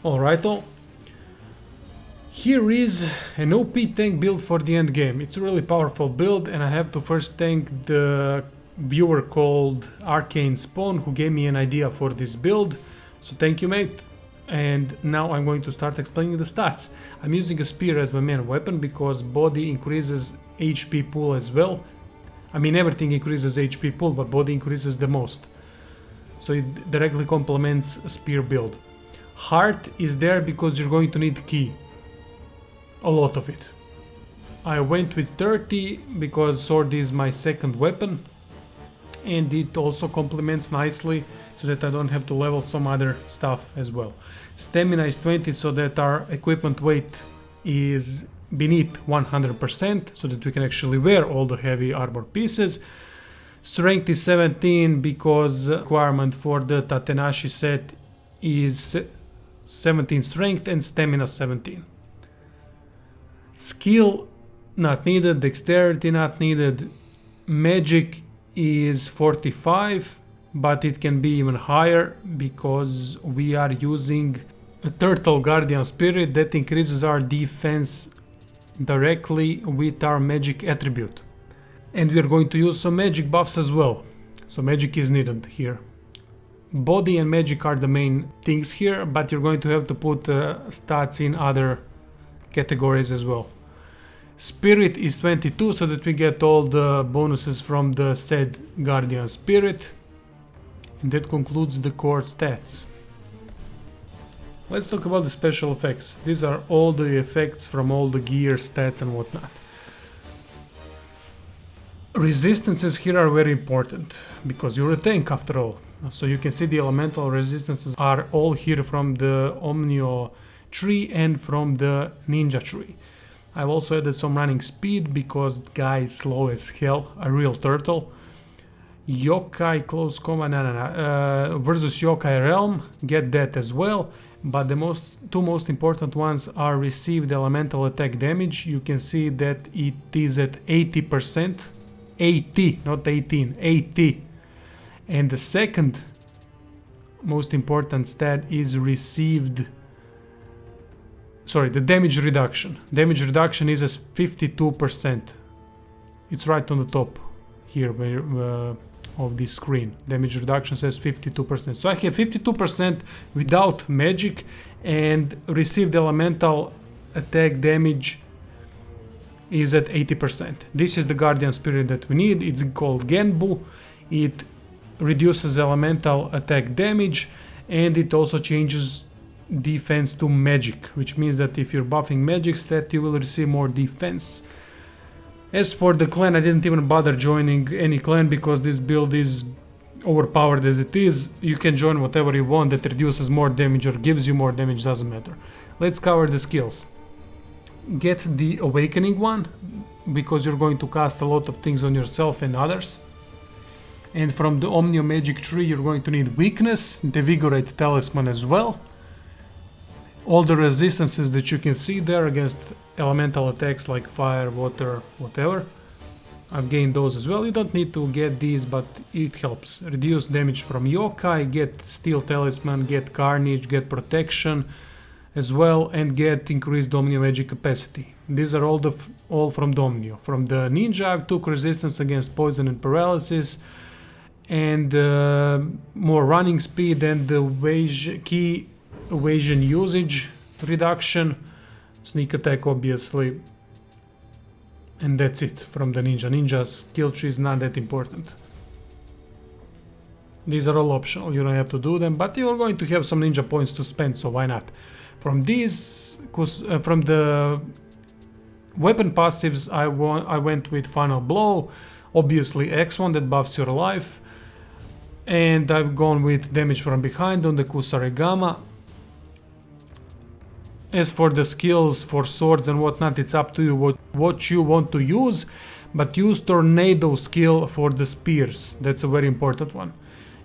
Alrighto. Here is an OP tank build for the end game. It's a really powerful build, and I have to first thank the viewer called Arcane Spawn who gave me an idea for this build. So thank you, mate. And now I'm going to start explaining the stats. I'm using a spear as my main weapon because body increases HP pool as well. I mean, everything increases HP pool, but body increases the most. So it directly complements a spear build. Heart is there because you're going to need key. A lot of it. I went with 30 because sword is my second weapon. And it also complements nicely so that I don't have to level some other stuff as well. Stamina is 20 so that our equipment weight is beneath 100% so that we can actually wear all the heavy armor pieces. Strength is 17 because requirement for the Tatenashi set is 17 strength and stamina 17. Skill not needed, dexterity not needed, magic is 45, but it can be even higher because we are using a turtle guardian spirit that increases our defense directly with our magic attribute. And we are going to use some magic buffs as well, so magic is needed here. Body and magic are the main things here, but you're going to have to put stats in other categories as well. Spirit is 22 so that we get all the bonuses from the said guardian spirit. And that concludes the core stats. Let's talk about the special effects. These are all the effects from all the gear, stats and whatnot. Resistances here are very important because you're a tank after all. So you can see the elemental resistances are all here from the Nioh tree and from the ninja tree. I've also added some running speed because the guy is slow as hell, a real turtle. Yokai close combat, versus Yokai realm, get that as well. But the two most important ones are received elemental attack damage. You can see that it is at 80%. 80, not 18, 80. And the second most important stat is received... Sorry, the damage reduction. Damage reduction is as 52%. It's right on the top here of this screen. Damage reduction says 52%. So I have 52% without magic and received elemental attack damage is at 80%. This is the guardian spirit that we need. It's called Genbu. It reduces elemental attack damage and it also changes defense to magic, which means that if you're buffing magic stat you will receive more defense. As for the clan, I didn't even bother joining any clan because this build is overpowered as it is. You can join whatever you want that reduces more damage or gives you more damage, doesn't matter. Let's cover the skills. Get the awakening one because you're going to cast a lot of things on yourself and others. And from the Omnio magic tree you're going to need weakness, the vigorate talisman as well. All the resistances that you can see there against elemental attacks like fire, water, whatever. I've gained those as well. You don't need to get these, but it helps. Reduce damage from yokai, get steel talisman, get carnage, get protection as well, and get increased Omnio magic capacity. These are all from Omnio. From the ninja I took resistance against poison and paralysis, and more running speed, and the key evasion usage reduction, sneak attack obviously, and that's it from the ninja. Ninja's skill tree is not that important. These are all optional, you don't have to do them, but you're going to have some ninja points to spend, so why not? From these, from the weapon passives I went with Final Blow, obviously X1 that buffs your life, and I've gone with damage from behind on the Kusarigama. As for the skills for swords and whatnot, it's up to you what you want to use, but use tornado skill for the spears. That's a very important one.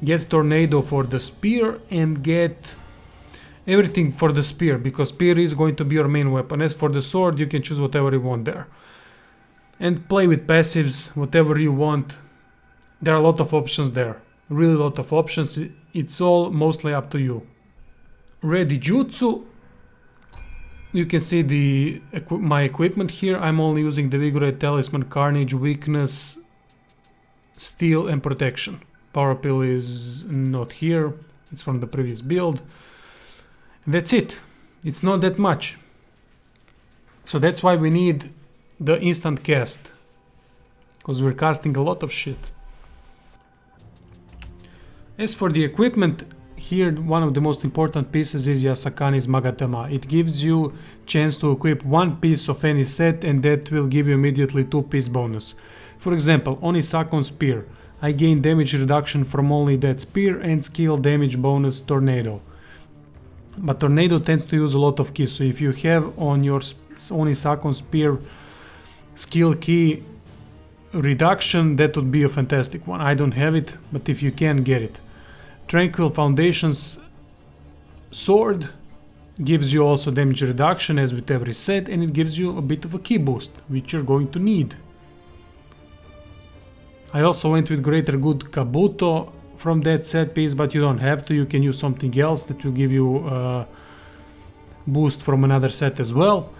Get tornado for the spear and get everything for the spear, because spear is going to be your main weapon. As for the sword, you can choose whatever you want there. And play with passives, whatever you want. There are a lot of options there. Really a lot of options. It's all mostly up to you. Ready Jutsu. You can see my equipment here. I'm only using the Vigorate Talisman, Carnage, Weakness, Steel and Protection. Power Pill is not here. It's from the previous build. That's it. It's not that much. So that's why we need the instant cast. Because we're casting a lot of shit. As for the equipment, here one of the most important pieces is Yasakani's Magatama. It gives you chance to equip one piece of any set and that will give you immediately 2-piece bonus. For example, on Isakon's Spear, I gain damage reduction from only that spear and skill damage bonus Tornado. But Tornado tends to use a lot of keys, so if you have on your Isakon's Spear skill key reduction, that would be a fantastic one. I don't have it, but if you can, get it. Tranquil Foundation's Sword gives you also damage reduction as with every set, and it gives you a bit of a key boost, which you're going to need. I also went with Greater Good Kabuto from that set piece, but you don't have to. You can use something else that will give you a boost from another set as well.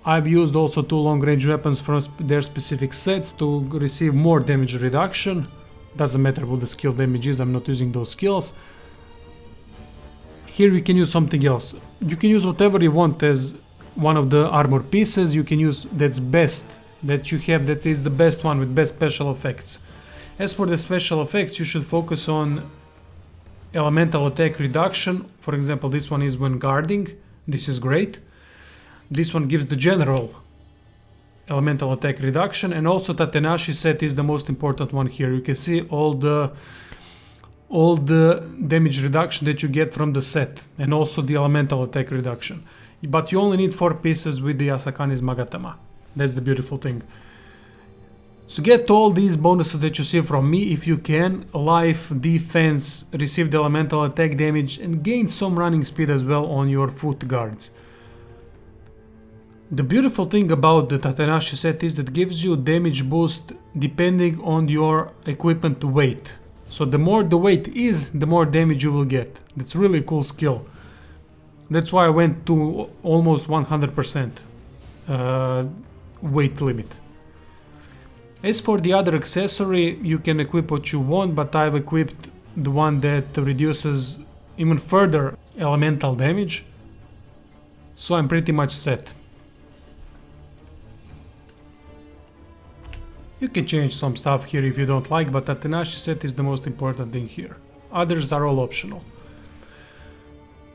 I've used also 2 long-range weapons from their specific sets to receive more damage reduction. Doesn't matter what the skill damage is, I'm not using those skills. Here you can use something else. You can use whatever you want as one of the armor pieces. You can use that's best, that you have, that is the best one with best special effects. As for the special effects, you should focus on elemental attack reduction. For example, this one is when guarding. This is great. This one gives the general elemental attack reduction, and also Tatenashi set is the most important one here. You can see all the damage reduction that you get from the set, and also the elemental attack reduction. But you only need 4 pieces with the Asakani's Magatama. That's the beautiful thing. So get all these bonuses that you see from me if you can. Life, defense, receive the elemental attack damage, and gain some running speed as well on your foot guards. The beautiful thing about the Tatenashi set is that it gives you damage boost depending on your equipment weight. So the more the weight is, the more damage you will get. That's really a cool skill. That's why I went to almost 100% weight limit. As for the other accessory, you can equip what you want, but I've equipped the one that reduces even further elemental damage. So I'm pretty much set. You can change some stuff here if you don't like, but Tatenashi set is the most important thing here. Others are all optional.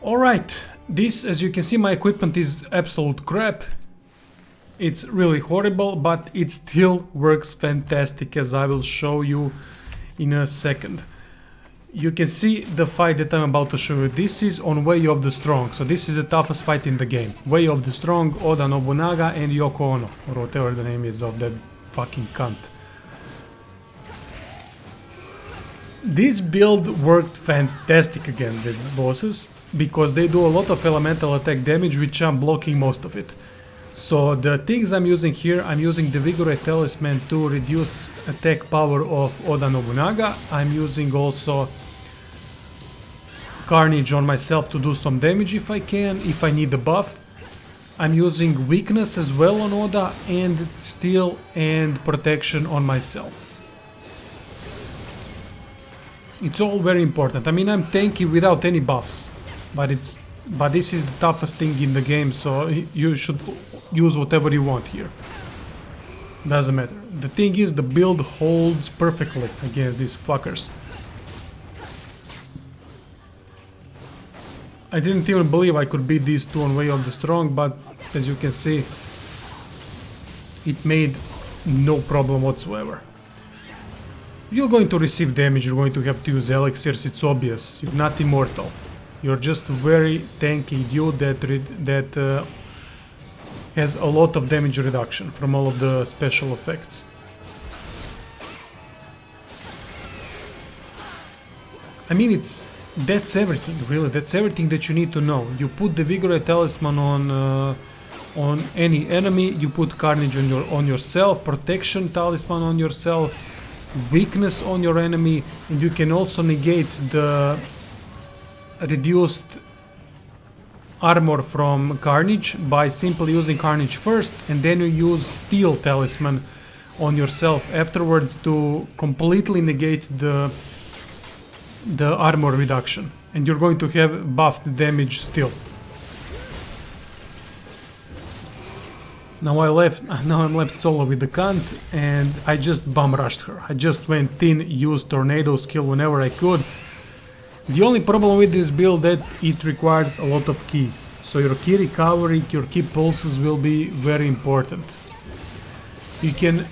Alright, this, as you can see, my equipment is absolute crap. It's really horrible, but it still works fantastic, as I will show you in a second. You can see the fight that I'm about to show you. This is on Way of the Strong, so this is the toughest fight in the game. Way of the Strong, Oda Nobunaga and Yoko Ono, or whatever the name is of that fucking cunt. This build worked fantastic against these bosses because they do a lot of elemental attack damage, which I'm blocking most of it. So the things I'm using here, I'm using the Vigorate Talisman to reduce attack power of Oda Nobunaga. I'm using also Carnage on myself to do some damage if I can, if I need a buff. I'm using Weakness as well on Oda, and Steel and Protection on myself. It's all very important. I mean, I'm tanky without any buffs, but this is the toughest thing in the game, so you should use whatever you want here. Doesn't matter. The thing is, the build holds perfectly against these fuckers. I didn't even believe I could beat these two on Way of the Strong, but as you can see, it made no problem whatsoever. You're going to receive damage, you're going to have to use elixirs, it's obvious. You're not immortal. You're just a very tanky dude that has a lot of damage reduction from all of the special effects. I mean, that's everything, really. That's everything that you need to know. You put the Vigorate Talisman on any enemy, you put Carnage on yourself, Protection Talisman on yourself, Weakness on your enemy, and you can also negate the reduced armor from Carnage by simply using Carnage first, and then you use Steel Talisman on yourself afterwards to completely negate the armor reduction, and you're going to have buffed damage still. Now I'm left solo with the cunt, and I just bum rushed her. I just went in, used tornado skill whenever I could. The only problem with this build that it requires a lot of ki. So your ki recovery, your ki pulses will be very important. You can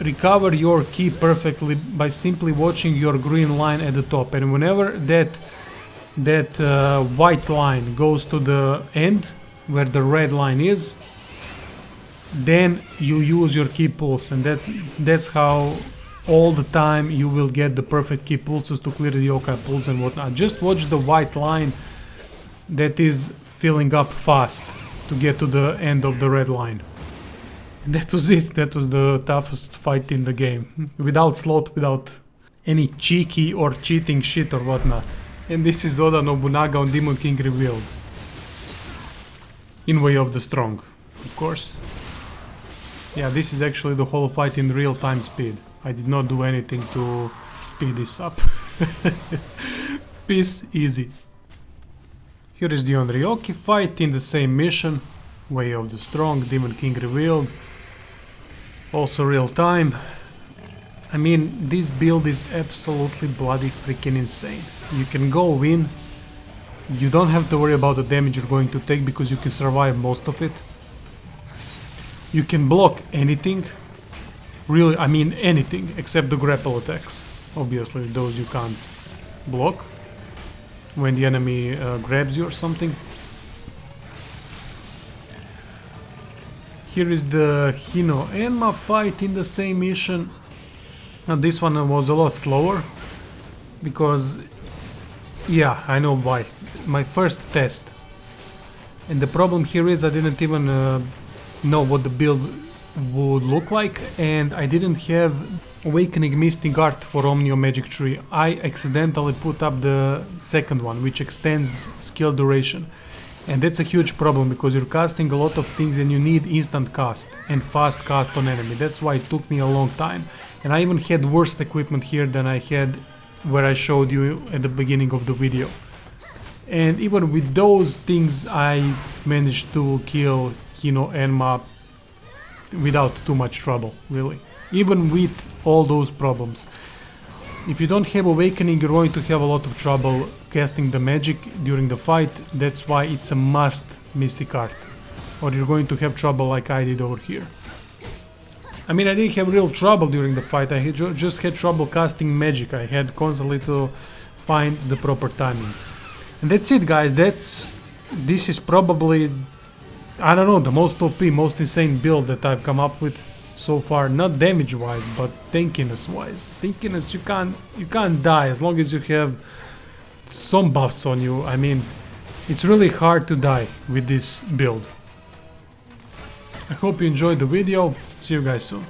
recover your ki perfectly by simply watching your green line at the top, and whenever that white line goes to the end where the red line is, then you use your ki pulse, and that's how all the time you will get the perfect ki pulses to clear the yokai pulse and whatnot. Just watch the white line that is filling up fast to get to the end of the red line. That was it. That was the toughest fight in the game. Without slot, without any cheeky or cheating shit or whatnot. And this is Oda Nobunaga on Demon King revealed. In Way of the Strong, of course. Yeah, this is actually the whole fight in real-time speed. I did not do anything to speed this up. Peace, easy. Here is the Onryoki fight in the same mission. Way of the Strong, Demon King revealed. Also real-time. I mean, this build is absolutely bloody freaking insane. You can go in. You don't have to worry about the damage you're going to take because you can survive most of it. You can block anything, really, I mean anything, except the grapple attacks. Obviously, those you can't block when the enemy grabs you or something. Here is the Hino Enma fight in the same mission. Now this one was a lot slower, because, yeah, I know why. My first test. And the problem here is I didn't even know what the build would look like, and I didn't have Awakening Mystic Art for Omnio Magic Tree. I accidentally put up the second one, which extends skill duration, and that's a huge problem because you're casting a lot of things and you need instant cast and fast cast on enemy. That's why it took me a long time, and I even had worse equipment here than I had where I showed you at the beginning of the video. And even with those things I managed to kill Hino Enma without too much trouble, really. Even with all those problems. If you don't have Awakening, you're going to have a lot of trouble casting the magic during the fight. That's why it's a must Mystic Art. Or you're going to have trouble like I did over here. I mean, I didn't have real trouble during the fight, I just had trouble casting magic. I had constantly to find the proper timing. And that's it, guys. This is probably, I don't know, the most OP, most insane build that I've come up with so far. Not damage wise, but tankiness wise. Tankiness, you can't die as long as you have some buffs on you. I mean, it's really hard to die with this build. I hope you enjoyed the video. See you guys soon.